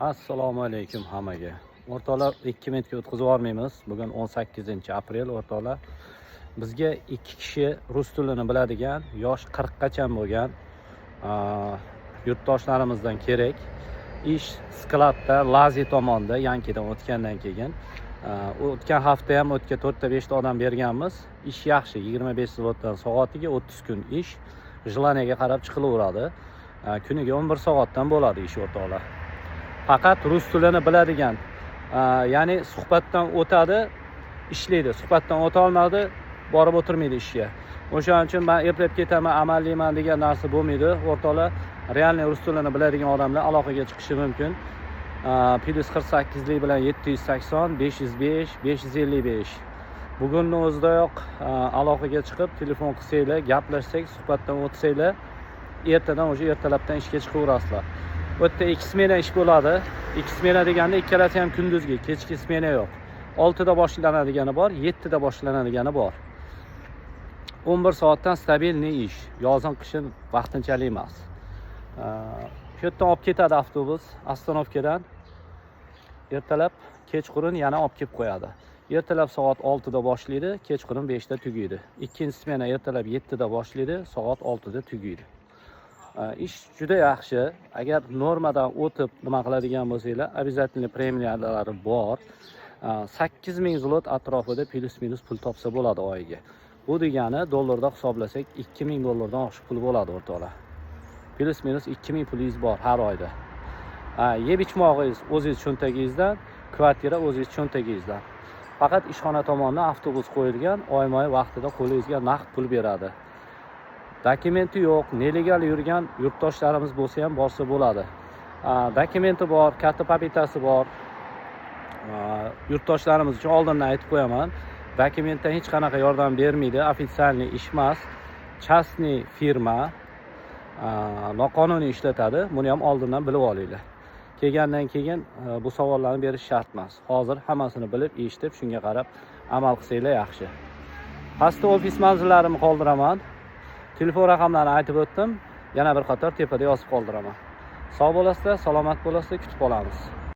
Assalomu alaykum hammaga. O'rtoqlar 2 minutga o'tkazib olmaymiz. Bugun 18-aprel o'rtoqlar. Bizga 2 kishi rus tilini biladigan, yosh 40 gacha bo'lgan yurtdoshlarimizdan kerak. Ish skladda Lazi tomonda Yankidan o'tgandan keyin o'tgan hafta ham 4 ta 5 ta odam berganmiz. Ish yaxshi, 25 zlotdan soatiga 30 kun ish. Jilaniyaga qarab chiqilaveradi. Kuniga 11 soatdan bo'ladi ish o'rtoqlar. Faqat rus tilini biladigan, ya'ni suhbatdan o'tadi, ishlaydi. Suhbatdan o'ta olmadi, borib o'tirmaydi ishga. O'shaning uchun men ertalab ketaman, amallayman degan narsa bo'lmaydi. O'rtoqlar, realniy rus tilini biladigan odamlar aloqaga chiqishi mumkin. +48 lik bilan 780 505 555. Bugunning o'zidayoq aloqaga chiqib, telefon qilsanglar, gaplashsak, suhbatdan o'tsanglar, ertadan o'sha ertalabdan ishga chiqaverasizlar. Bu yerda 2 smena ish bo'ladi. 2 smena deganda ikkalasi ham kunduzgi, kechki smena yo'q. 6 da boshlanadigani bor, 7 da boshlanadigani bor. 11 soatdan stabilniy ish. Yozin, qishin vaqtinchalik emas. Shu yerdan olib ketadi avtobus ostanovkadan. Ertalab, kechqurun yana olib kelib qo'yadi. Ertalab soat 6 da boshlaydi, kechqurun 5 da tugaydi. Ikkinchi smena ertalab 7 da boshlaydi, soat 6 da tugaydi. Ish juda yaxshi. Agar normadan o'tib nima qiladigan bo'lsanglar, обязательно premiyalari bor. 8000 zlot atrofida plus-minus pul topsa bo'ladi oyiga. Bu degani dollarda hisoblasak 2000 dollardan oshiq pul bo'ladi o'rtoqlar. Plus-minus 2000 pulingiz bor har oyda. Yeb ichmog'ingiz o'zingiz cho'ntagingizdan, kvartira o'zingiz cho'ntagingizdan. Faqat ishxona tomonidan avtobus qo'yilgan, oy-moy vaqtida qo'lingizga naqd pul beradi. Dokumenti yo'q, nelegal yurgan yurtdoshlarimiz bo'lsa ham borsa bo'ladi. Dokumenti bor, katta papitasi bor. Yurtdoshlarimiz uchun oldindan aytib qo'yaman. Dokumentdan hech qanaqa yordam bermaydi, ofitsialniy ish emas. Частный firma noqonuniy ishlatadi. Buni ham oldindan bilib olinglar. Kelgandan keyin bu savollarni berish shart emas. Hozir hammasini bilib, eshitib, shunga qarab amal qilsanglar yaxshi. Pastda ofis manzillarimni qoldiraman. Telefon raqamlarini aytib o'tdim. Yana bir qator tepada yozib qoldiraman. Sog' bo'lasizlar, salomat bo'lasizlar, kutib qolamiz.